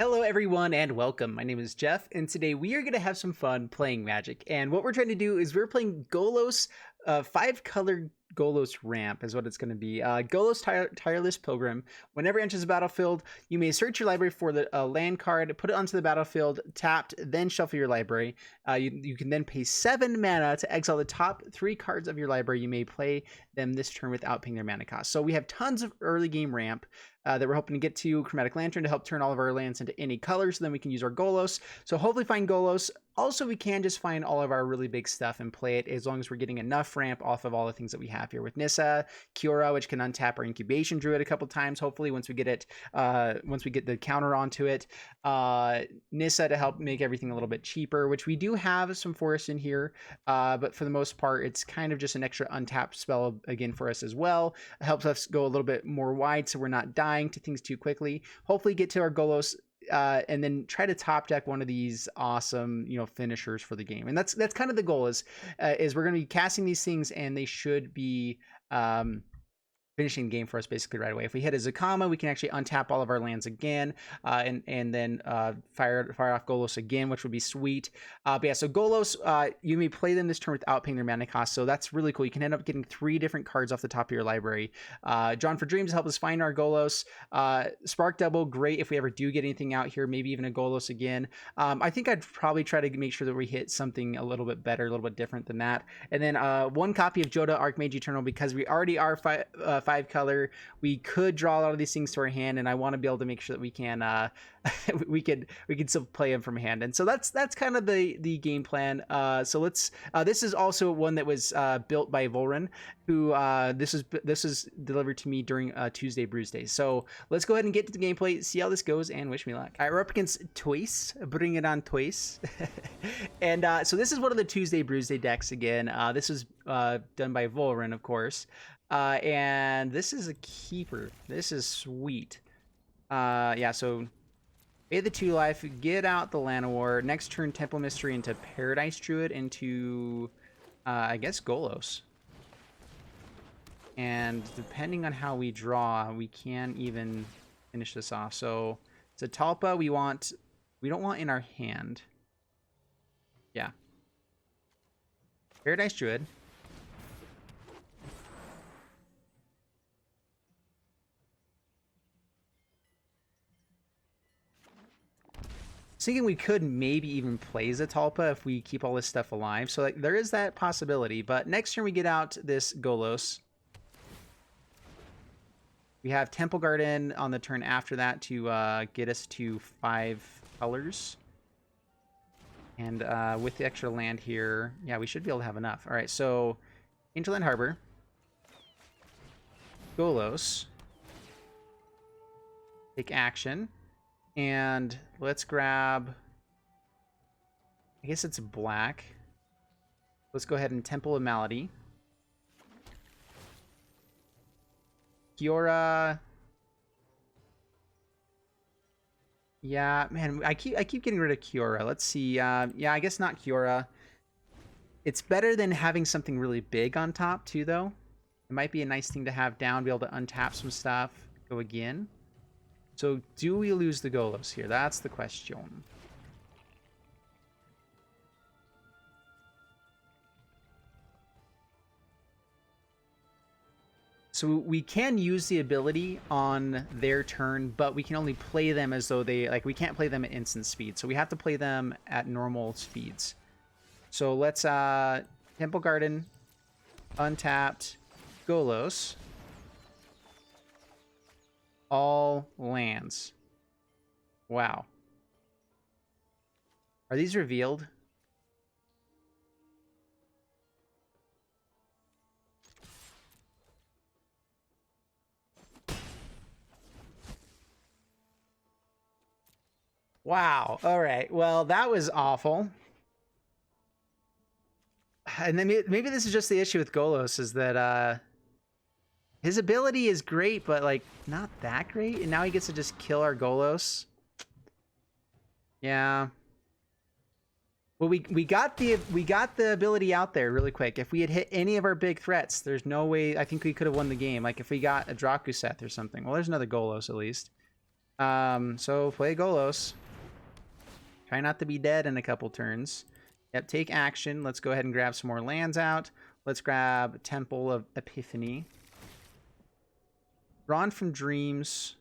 Hello everyone and welcome. My name is Jeff and today we are going to have some fun playing Magic. And what we're trying to do is we're playing Golos, 5-color Golos ramp is what it's going to be. Golos Tireless Pilgrim. Whenever it enters the battlefield, you may search your library for the land card, put it onto the battlefield, tapped, then shuffle your library. You can then pay 7 mana to exile the top 3 cards of your library. You may play them this turn without paying their mana cost. So we have tons of early game ramp that we're hoping to get to. Chromatic Lantern to help turn all of our lands into any color, so then we can use our Golos. So hopefully find Golos. Also, we can just find all of our really big stuff and play it as long as we're getting enough ramp off of all the things that we have here with Nissa, Kiora, which can untap our Incubation Druid a couple times. Hopefully, once we get it, once we get the counter onto it, Nissa to help make everything a little bit cheaper, which we do have some forest in here, but for the most part, it's kind of just an extra untapped spell again for us as well. It helps us go a little bit more wide, so we're not dying to things too quickly. Hopefully, get to our Golos. And then try to top deck one of these awesome, finishers for the game. And that's kind of the goal is we're going to be casting these things and they should be finishing the game for us basically right away. If we hit a Zakama, we can actually untap all of our lands again, and then fire off Golos again, which would be sweet. But yeah, so Golos, you may play them this turn without paying their mana cost, so that's really cool. You can end up getting 3 different cards off the top of your library. Drawn for Dreams help us find our Golos. Spark Double, great if we ever do get anything out here, maybe even a Golos again. I think I'd probably try to make sure that we hit something a little bit better, a little bit different than that. And then 1 copy of Joda Archmage Eternal, because we already are 5 color. We could draw a lot of these things to our hand, and I want to be able to make sure that we can we can still play them from hand. And so that's kind of the game plan. So let's this is also one that was built by Volran, who this is delivered to me during Tuesday Brews Day. So let's go ahead and get to the gameplay, see how this goes, and wish me luck. All right, we're up against Toys. Bring it on, Toys. And so this is one of the Tuesday Brews Day decks again. This was done by Volran, of course. And this is a keeper. This is sweet. Yeah, so pay the 2 life, get out the Llanowar. Next turn, Temple Mystery into Paradise Druid into, I guess, Golos. And depending on how we draw, we can even finish this off. So Zatalpa, we don't want in our hand. Yeah. Paradise Druid. Thinking we could maybe even play Zatalpa if we keep all this stuff alive. So there is that possibility. But next turn we get out this Golos. We have Temple Garden on the turn after that to get us to 5 colors. And with the extra land here, yeah, we should be able to have enough. All right, so Hinterland Harbor. Golos. Take action. And let's grab, I guess it's black. Let's go ahead and Temple of Malady. Kiora. Yeah, man, I keep getting rid of Kiora. Let's see. Yeah, I guess not Kiora. It's better than having something really big on top too, though. It might be a nice thing to have down, be able to untap some stuff. Go again. So, do we lose the Golos here? That's the question. So, we can use the ability on their turn, but we can only play them as though we can't play them at instant speed. So, we have to play them at normal speeds. So, let's, Temple Garden, untapped, Golos. All lands. Wow. Are these revealed? Wow. All right. Well, that was awful. And then maybe this is just the issue with Golos is that his ability is great, but like not that great. And now he gets to just kill our Golos. Yeah. Well, we got the ability out there really quick. If we had hit any of our big threats, there's no way I think we could have won the game. Like if we got a Drakuseth or something. Well, there's another Golos at least. So play Golos. Try not to be dead in a couple turns. Yep, take action. Let's go ahead and grab some more lands out. Let's grab Temple of Epiphany. Drawn from Dreams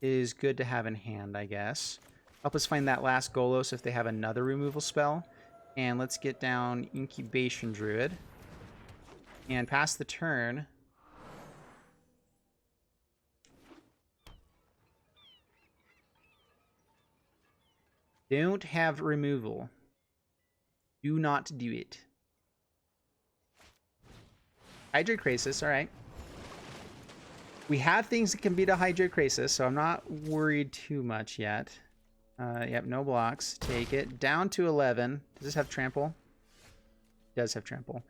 is good to have in hand, I guess. Help us find that last Golos if they have another removal spell. And let's get down Incubation Druid. And pass the turn. Don't have removal. Do not do it. Hydroid Krasis, alright. We have things that can beat a Hydroid Krasis, so I'm not worried too much yet. Yep, no blocks. Take it. Down to 11. Does this have trample? It does have trample.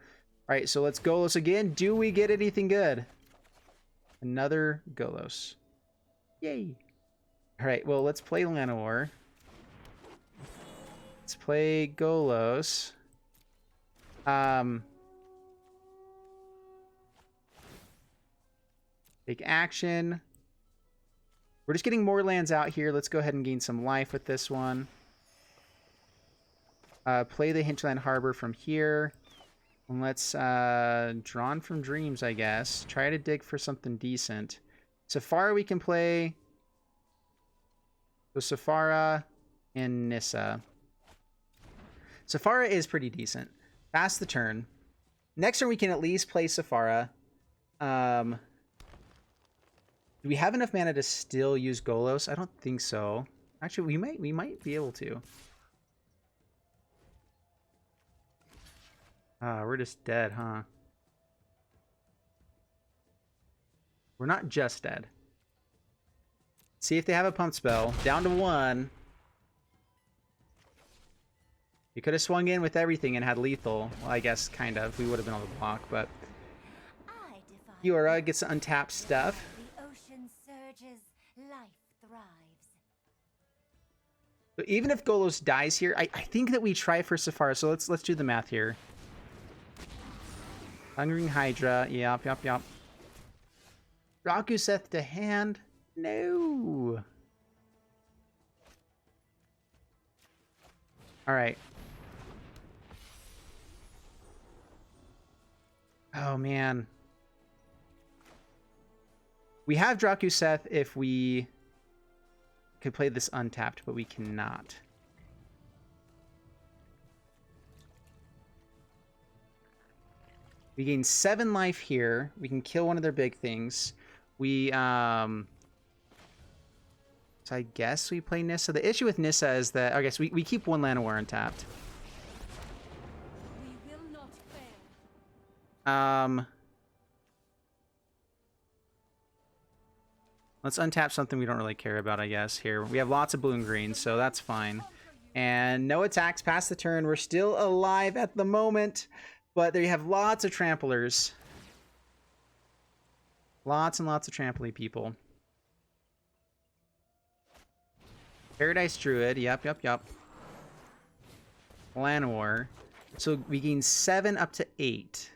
Alright, so let's Golos again. Do we get anything good? Another Golos. Yay. Alright, well, let's play Llanowar. Let's play Golos. Take action. We're just getting more lands out here. Let's go ahead and gain some life with this one. Play the Hinterland Harbor from here. And let's Drawn from Dreams, I guess. Try to dig for something decent. Safara we can play. So Safara and Nissa. Safara is pretty decent. Pass the turn. Next turn we can at least play Safara. Do we have enough mana to still use Golos? I don't think so. Actually, we might be able to. We're just dead, huh? We're not just dead. See if they have a pump spell. Down to 1. You could have swung in with everything and had lethal. Well, I guess kind of. We would have been able to block, but Yura gets to untap stuff. The ocean surges, life thrives. So even if Golos dies here, I think that we try for Safara. So let's do the math here. Hungering Hydra. Yep. Rakuseth to hand. No. All right. Oh, man. We have Drakuseth if we could play this untapped, but we cannot. We gain 7 life here. We can kill one of their big things. We, so I guess we play Nissa. The issue with Nissa is that, I guess we keep 1 Llanowar untapped. We will not fail. Let's untap something we don't really care about, I guess, here. We have lots of blue and green, so that's fine. And no attacks past the turn. We're still alive at the moment, but there you have lots of tramplers. Lots and lots of tramply people. Paradise Druid, yep. Llanowar. So we gain 7 up to 8.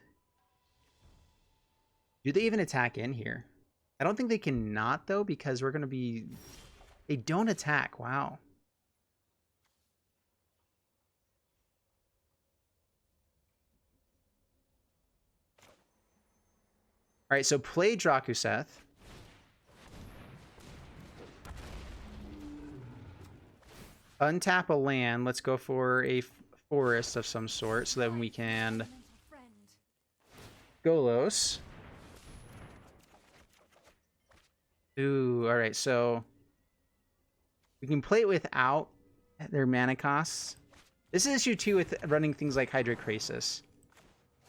Do they even attack in here? I don't think they can not, though, because we're going to be... They don't attack. Wow. All right, so play Drakuseth. Untap a land. Let's go for a forest of some sort so that we can... Golos. Ooh, all right, so we can play it without their mana costs. This is issue 2 with running things like Hydroid Krasis.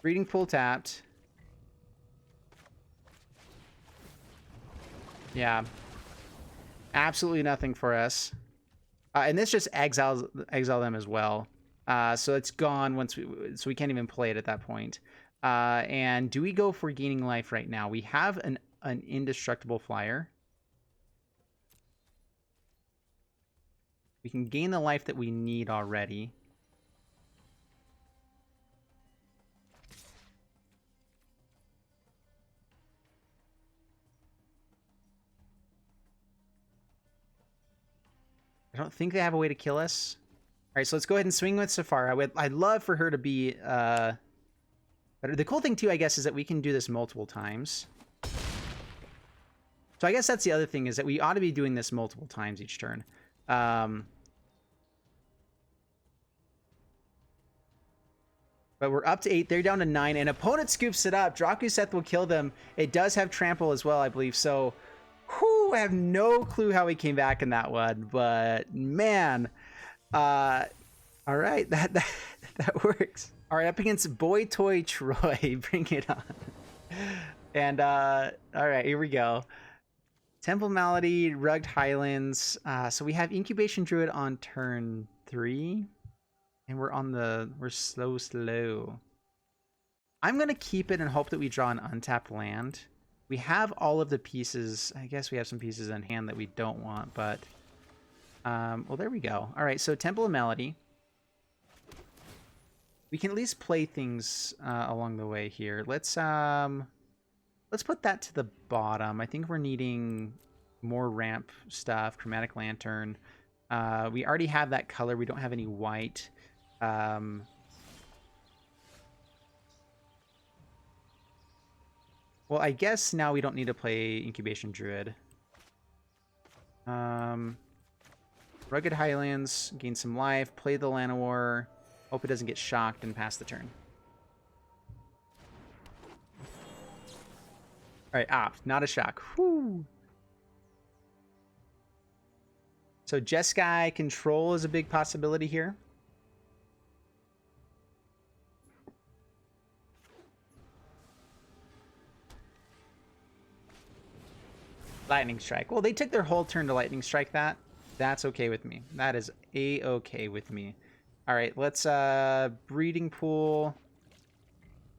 Breeding Pool tapped. Yeah. Absolutely nothing for us. And this just exile them as well. So it's gone once so we can't even play it at that point. And do we go for gaining life right now? We have an indestructible flyer. We can gain the life that we need already. I don't think they have a way to kill us. All right, so let's go ahead and swing with Safara. I'd love for her to be better. The cool thing too, I guess, is that we can do this multiple times. So I guess that's the other thing, is that we ought to be doing this multiple times each turn. But we're up to 8. They're down to 9. And opponent scoops it up. Drakuseth will kill them. It does have trample as well, I believe. So, whew, I have no clue how he came back in that one. But, man. All right. That works. All right, up against Boy Toy Troy. Bring it on. And, all right, here we go. Temple Malady, Rugged Highlands. So we have Incubation Druid on turn 3. And we're slow. I'm going to keep it and hope that we draw an untapped land. We have all of the pieces. I guess we have some pieces in hand that we don't want, but... well, there we go. All right, so Temple of Melody. We can at least play things along the way here. Let's put that to the bottom. I think we're needing more ramp stuff. Chromatic Lantern. We already have that color. We don't have any white. Well, I guess now we don't need to play Incubation Druid. Rugged Highlands, gain some life, play the Llanowar, hope it doesn't get shocked and pass the turn. Alright, not a shock. Whew. So Jeskai control is a big possibility here. Lightning Strike. Well, they took their whole turn to Lightning Strike that. That's okay with me. That is a-okay with me. All right, let's Breeding Pool.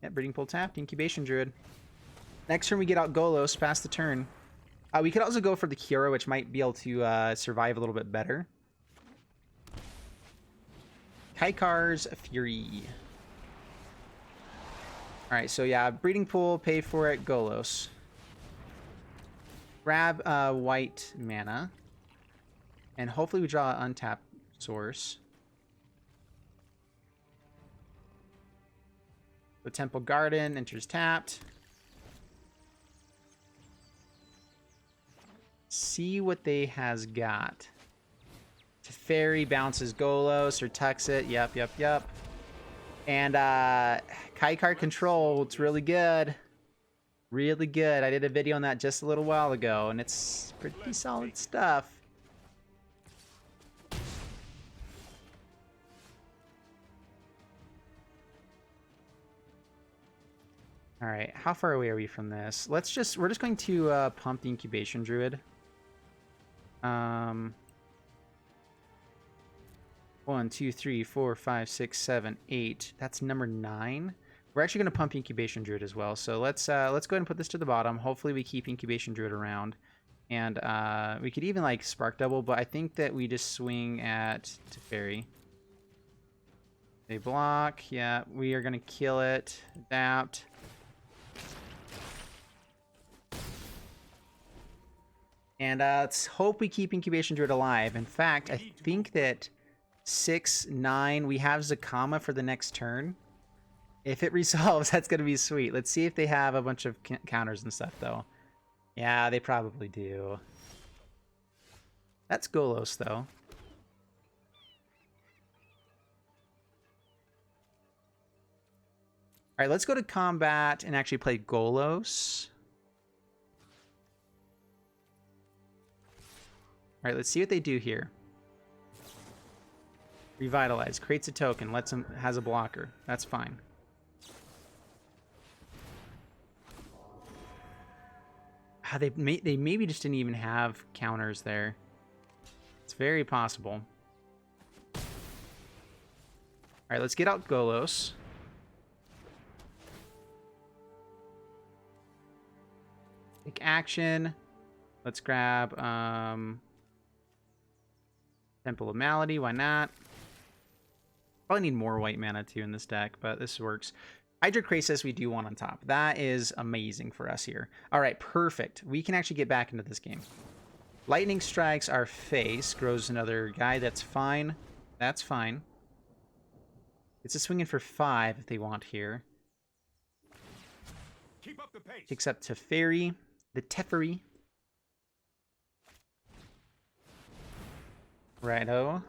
Yeah, Breeding Pool tapped. Incubation Druid. Next turn we get out Golos, pass the turn. We could also go for the Kiora, which might be able to survive a little bit better. Kaikar's Fury. All right, so yeah, Breeding Pool, pay for it, Golos. Grab white mana. And hopefully we draw an untapped source. The Temple Garden enters tapped. See what they has got. Teferi bounces Golos or tucks it. Yep. And Kaikar control, it's really good. Really good. I did a video on that just a little while ago, and it's pretty solid stuff. All right, how far away are we from this? We're just going to pump the Incubation Druid. 1, 2, 3, 4, 5, 6, 7, 8. That's number 9. We're actually going to pump Incubation Druid as well. So let's go ahead and put this to the bottom. Hopefully we keep Incubation Druid around. And we could even like Spark Double, but I think that we just swing at Teferi. They block. Yeah, we are going to kill it. Adapt. And let's hope we keep Incubation Druid alive. In fact, I think that 6, 9, we have Zakama for the next turn. If it resolves, that's going to be sweet. Let's see if they have a bunch of counters and stuff, though. Yeah, they probably do. That's Golos, though. All right, let's go to combat and actually play Golos. All right, let's see what they do here. Revitalize, creates a token, has a blocker. That's fine. They maybe just didn't even have counters there. It's very possible. All right, let's get out Golos. Take action. Let's grab Temple of Malady. Why not? Probably need more white mana too in this deck, but this works. Hydra Krasis we do want on top. That is amazing for us here. All right, perfect. We can actually get back into this game. Lightning strikes our face. Grows another guy. That's fine. That's fine. It's a swinging for 5 if they want here. Keep up the pace. Kicks up to Fairy. The Teferi. Righto.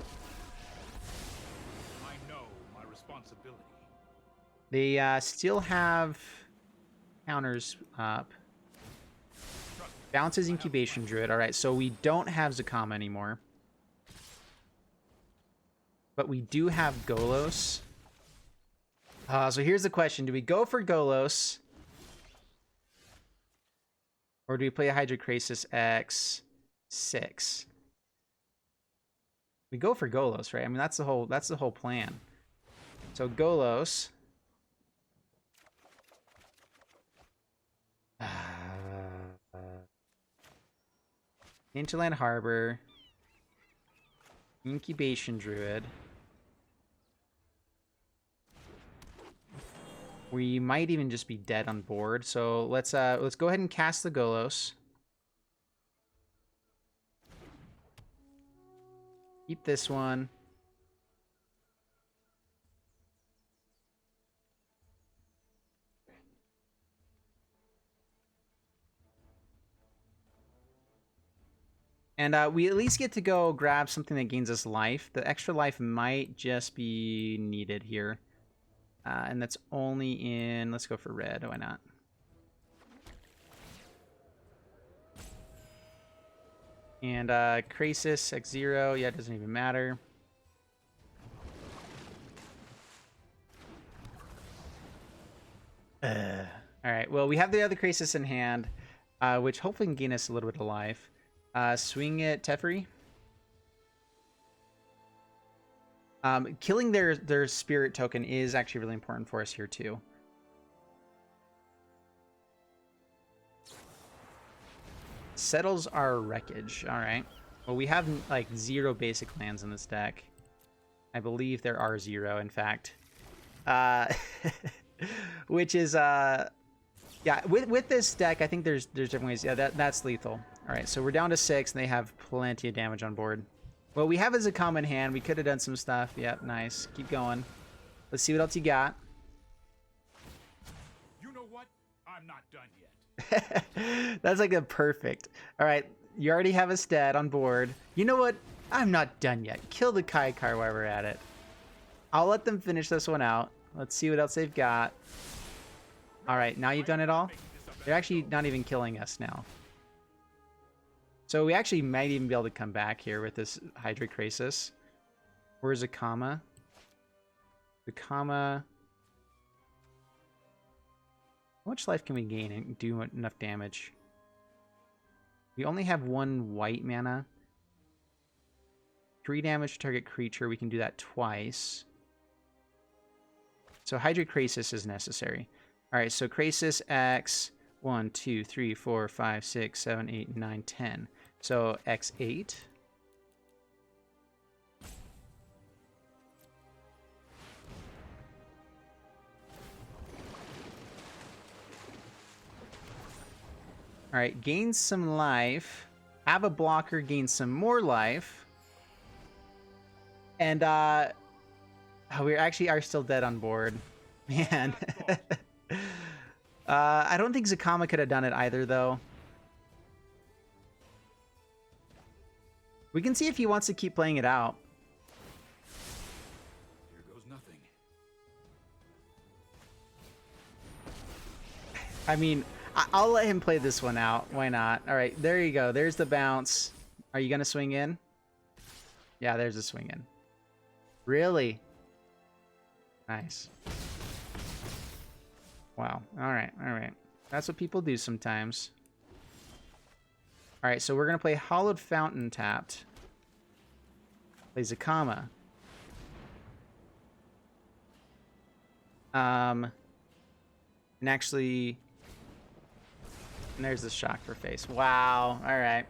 I know my responsibility. They still have counters up. Bounces Incubation Druid. Alright, so we don't have Zakama anymore. But we do have Golos. So here's the question. Do we go for Golos? Or do we play a Hydrocrisis X6? We go for Golos, right? I mean, that's the whole plan. So Golos. Hinterland Harbor. Incubation Druid. We might even just be dead on board. So let's go ahead and cast the Golos. Keep this one. And we at least get to go grab something that gains us life. The extra life might just be needed here. And that's only in... Let's go for red. Why not? And Krasis, X0. Yeah, it doesn't even matter. Alright, well, we have the other Krasis in hand, which hopefully can gain us a little bit of life. Swing it, Teferi. Killing their spirit token is actually really important for us here too. Settles our wreckage. All right. Well, we have like 0 basic lands in this deck. I believe there are 0, in fact. Which is yeah. With this deck, I think there's different ways. Yeah, that's lethal. All right, so we're down to 6, and they have plenty of damage on board. Well, we have as a common hand. We could have done some stuff. Yep, nice. Keep going. Let's see what else you got. You know what? I'm not done yet. That's like a perfect. All right, you already have a stat on board. You know what? I'm not done yet. Kill the Kaikar while we're at it. I'll let them finish this one out. Let's see what else they've got. All right, now you've done it all. They're actually not even killing us now. So we actually might even be able to come back here with this Hydrocrisis. Where's Zakama? Zakama. How much life can we gain and do enough damage? We only have 1 white mana. 3 damage to target creature. We can do that twice. So Hydrocrisis is necessary. Alright, so Krasis X 1, 2, 3, 4, 5, 6, 7, 8, 9, 10. So X8. Alright, gain some life. Have a blocker, gain some more life. And we actually are still dead on board. Man. I don't think Zakama could have done it either, though. We can see if he wants to keep playing it out. Here goes nothing. I mean, I'll let him play this one out. Why not? All right, there you go. There's the bounce. Are you going to swing in? Yeah, there's a swing in. Really? Nice. Wow. All right. All right. That's what people do sometimes. All right, so we're going to play Hollowed Fountain tapped. Play Zakama. And actually... And there's the shock for face. Wow. All right.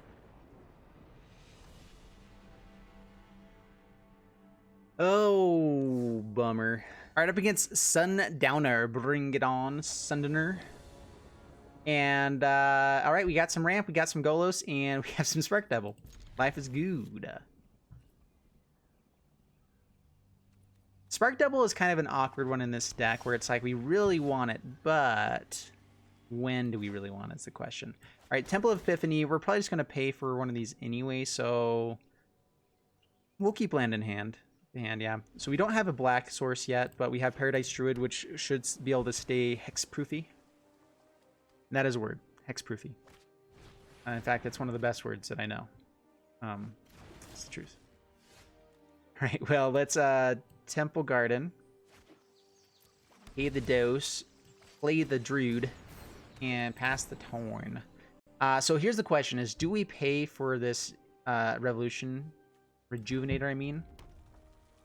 Oh, bummer. All right, up against Sundowner. Bring it on, Sundowner. And all right, we got some ramp, we got some Golos, and we have some Spark Double. Life is good. Spark Double is kind of an awkward one in this deck, where it's like we really want it, but when do we really want it is the question. All right, Temple of Epiphany. We're probably just going to pay for one of these anyway, so we'll keep land in hand. Yeah. So we don't have a black source yet, but we have Paradise Druid, which should be able to stay hexproofy. That is a word, hexproofy. In fact, it's one of the best words that I know. It's the truth. All right, well, let's Temple Garden, pay the dose, play the Druid, and pass the turn. So here's the question: is do we pay for this Revolution Rejuvenator? I mean,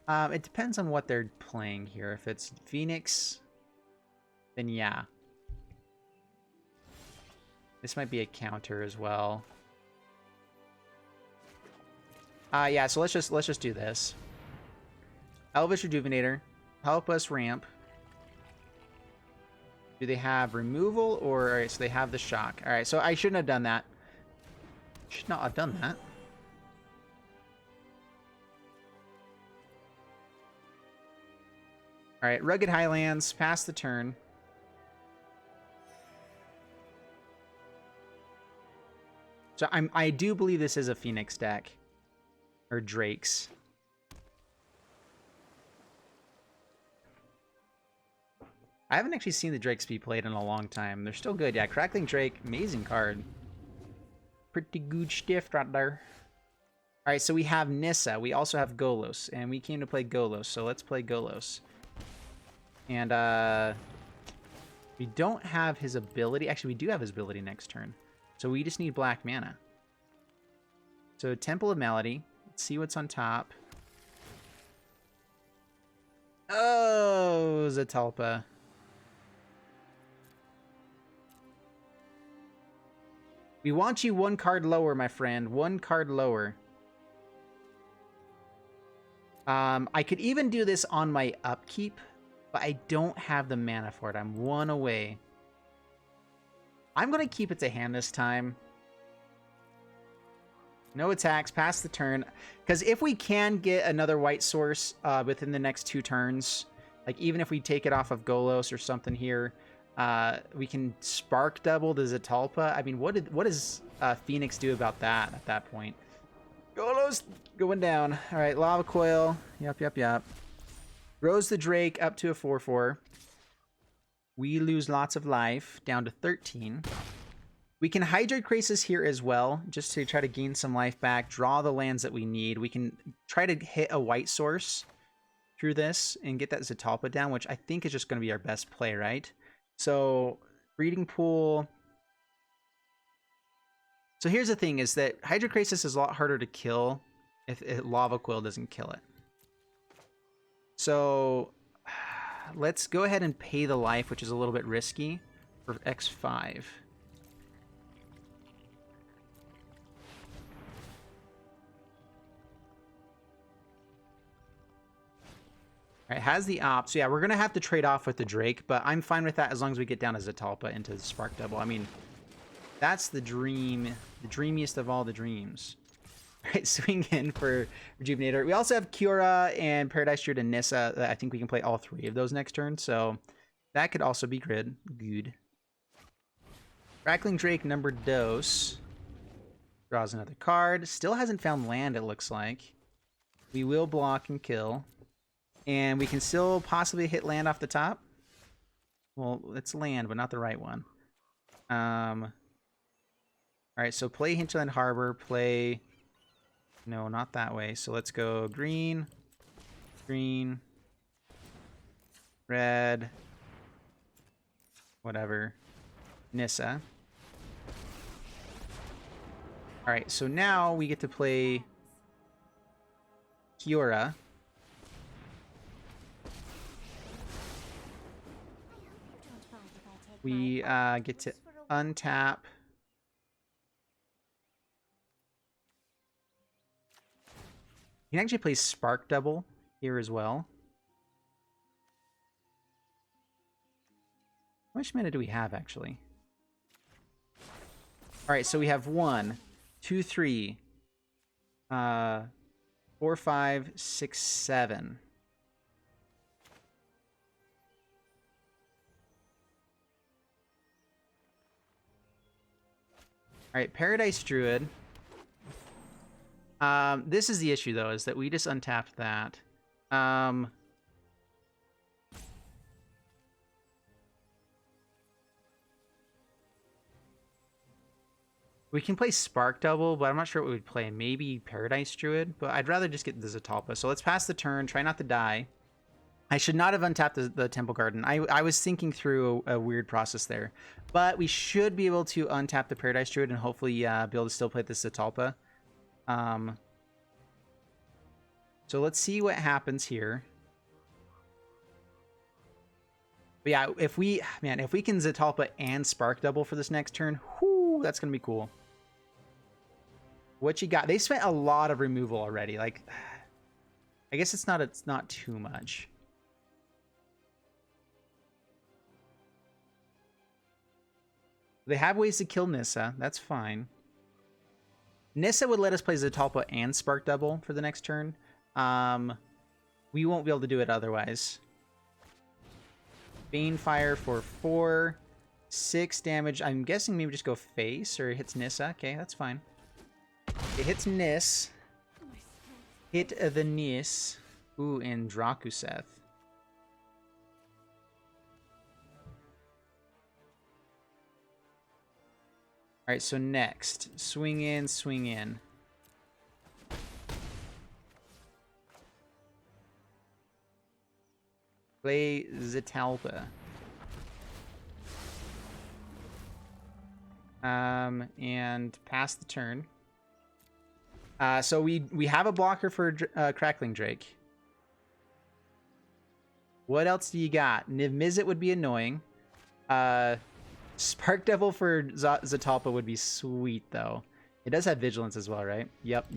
it depends on what they're playing here. If it's Phoenix, then yeah. This might be a counter as well. Yeah, so let's just do this. Elvish Rejuvenator, help us ramp. Do they have removal or all right, so they have the shock. All right, so I shouldn't have done that. Should not have done that. All right, Rugged Highlands, pass the turn. So I do believe this is a Phoenix deck. Or Drake's. I haven't actually seen the Drakes be played in a long time. They're still good. Yeah, Crackling Drake, amazing card. Pretty good stuff right there. Alright, so we have Nissa. We also have Golos. And we came to play Golos, so let's play Golos. And, we don't have his ability. Actually, we do have his ability next turn. So we just need black mana. So Temple of Melody. Let's see what's on top. Oh, Zatalpa. We want you one card lower, my friend. One card lower. I could even do this on my upkeep, but I don't have the mana for it. I'm one away. I'm going to keep it to hand this time. No attacks, pass the turn. Because if we can get another white source within the next 2 turns, like even if we take it off of Golos or something here, we can Spark Double the Zatalpa. I mean, what does Phoenix do about that at that point? Golos going down. All right, Lava Coil. Yep. Rose the Drake up to a 4/4. We lose lots of life, down to 13. We can Hydrate Crisis here as well, just to try to gain some life back, draw the lands that we need. We can try to hit a white source through this and get that Zatalpa down, which I think is just going to be our best play, right? So, Breeding Pool. So here's the thing, is that Hydrate Crisis is a lot harder to kill if Lava Coil doesn't kill it. So let's go ahead and pay the life, which is a little bit risky, for X5. All right, has the op. So yeah, we're going to have to trade off with the Drake, but I'm fine with that as long as we get down to Zatalpa into the Spark Double. I mean, that's the dream, the dreamiest of all the dreams. All right, swing in for Rejuvenator. We also have Kiora and Paradise Druid and Nissa. I think we can play all 3 of those next turn, so that could also be good. Crackling Drake, number dose. Draws another card. Still hasn't found land, it looks like. We will block and kill. And we can still possibly hit land off the top. Well, it's land, but not the right one. All right, so play Hinterland Harbor, play... No, not that way. So let's go green, red, whatever, Nissa. All right, so now we get to play Kiora. We get to untap. You can actually play Spark Double here as well. How much mana do we have, actually? All right, so we have 1, 2, 3, 4, 5, 6, 7. All right, Paradise Druid. This is the issue, though, is that we just untapped that. We can play Spark Double, but I'm not sure what we would play. Maybe Paradise Druid, but I'd rather just get the Zatalpa. So let's pass the turn, try not to die. I should not have untapped the Temple Garden. I was thinking through a weird process there. But we should be able to untap the Paradise Druid and hopefully be able to still play this Zatalpa. So let's see what happens here. But yeah, if we can Zatalpa and Spark Double for this next turn, whoo, that's going to be cool. What you got? They spent a lot of removal already. Like, I guess it's not too much. They have ways to kill Nissa. That's fine. Nissa would let us play Zatalpa and Spark Double for the next turn. We won't be able to do it otherwise. Banefire for 4. 6 damage. I'm guessing maybe just go face, or it hits Nissa. Okay, that's fine. It hits Nis. Hit the Nis. Ooh, and Drakuseth. Alright, so next. Swing in, swing in. Play Zatalpa. And pass the turn. So we have a blocker for Crackling Drake. What else do you got? Emisizzle would be annoying. Spark Devil for Zatalpa would be sweet, though. It does have Vigilance as well, right? Yep.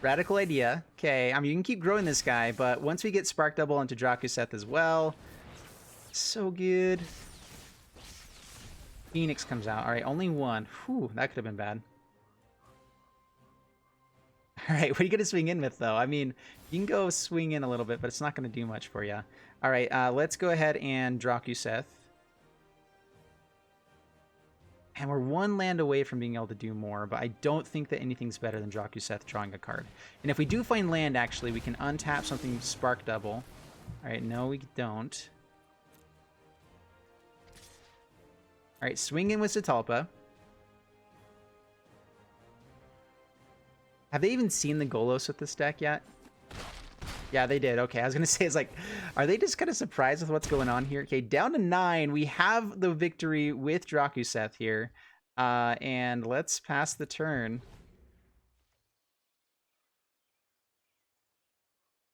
Radical Idea. Okay, I mean, you can keep growing this guy, but once we get Spark Double onto Drakuseth as well, so good. Phoenix comes out. All right, only 1. Whew, that could have been bad. All right, what are you going to swing in with, though? I mean, you can go swing in a little bit, but it's not going to do much for you. All right, let's go ahead and Drakuseth. And we're 1 land away from being able to do more, but I don't think that anything's better than Drakuseth drawing a card. And if we do find land, actually, we can untap something Spark Double. All right, no, we don't. All right, swing in with Zatalpa. Have they even seen the Golos with this deck yet? Yeah, they did. Okay, I was going to say, it's like, are they just kind of surprised with what's going on here? Okay, down to 9. We have the victory with Drakuseth here. And let's pass the turn.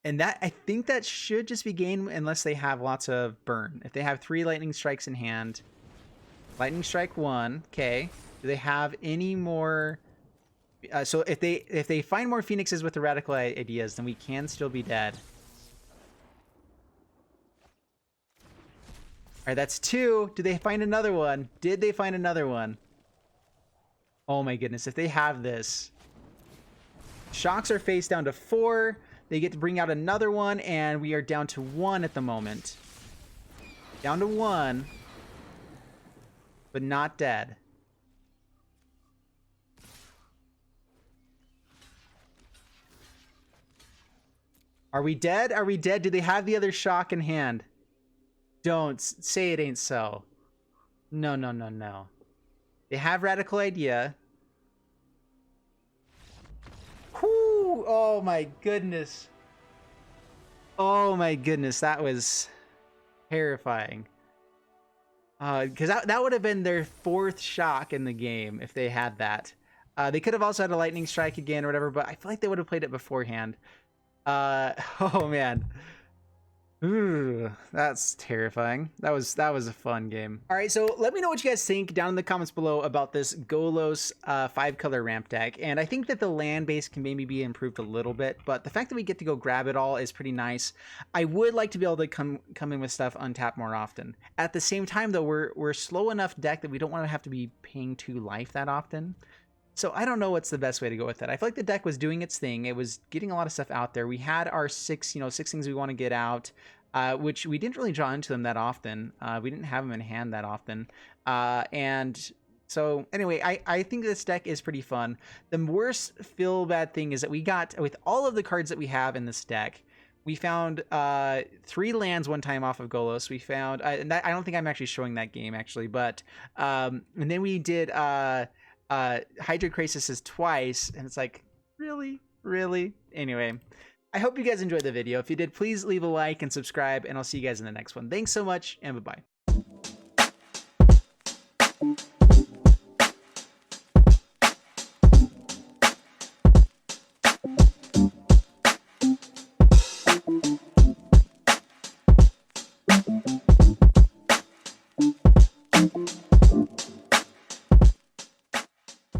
And that, I think that should just be game unless they have lots of burn. If they have 3 Lightning Strikes in hand. Lightning Strike 1. Okay. Do they have any more? So if they find more Phoenixes with the Radical Ideas, then we can still be dead. All right, that's 2. Do they find another one? Did they find another one? Oh my goodness, if they have this. Shocks are face down to 4. They get to bring out another one, and we are down to 1 at the moment. Down to 1. But not dead. Are we dead? Are we dead? Do they have the other shock in hand? Don't say it ain't so. No, no, no, no. They have Radical Idea. Whoo! Oh my goodness. Oh my goodness, that was terrifying. Because that would have been their 4th shock in the game if they had that. They could have also had a Lightning Strike again or whatever, but I feel like they would have played it beforehand. Oh man. Ooh, that's terrifying. That was a fun game. All right, so let me know what you guys think down in the comments below about this Golos 5-color ramp deck. And I think that the land base can maybe be improved a little bit, but the fact that we get to go grab it all is pretty nice. I would like to be able to come in with stuff untapped more often. At the same time, though, we're slow enough deck that we don't want to have to be paying 2 life that often. So I don't know what's the best way to go with that. I feel like the deck was doing its thing. It was getting a lot of stuff out there. We had our 6 things we want to get out, which we didn't really draw into them that often. We didn't have them in hand that often. And so anyway, I think this deck is pretty fun. The worst feel bad thing is that we got, with all of the cards that we have in this deck, we found 3 lands one time off of Golos. We found, and I don't think I'm actually showing that game actually, but, and then we did, Hydra Crisis twice, and it's like, really? Anyway, I hope you guys enjoyed the video. If you did, please leave a like and subscribe, and I'll see you guys in the next one. Thanks so much, and bye-bye.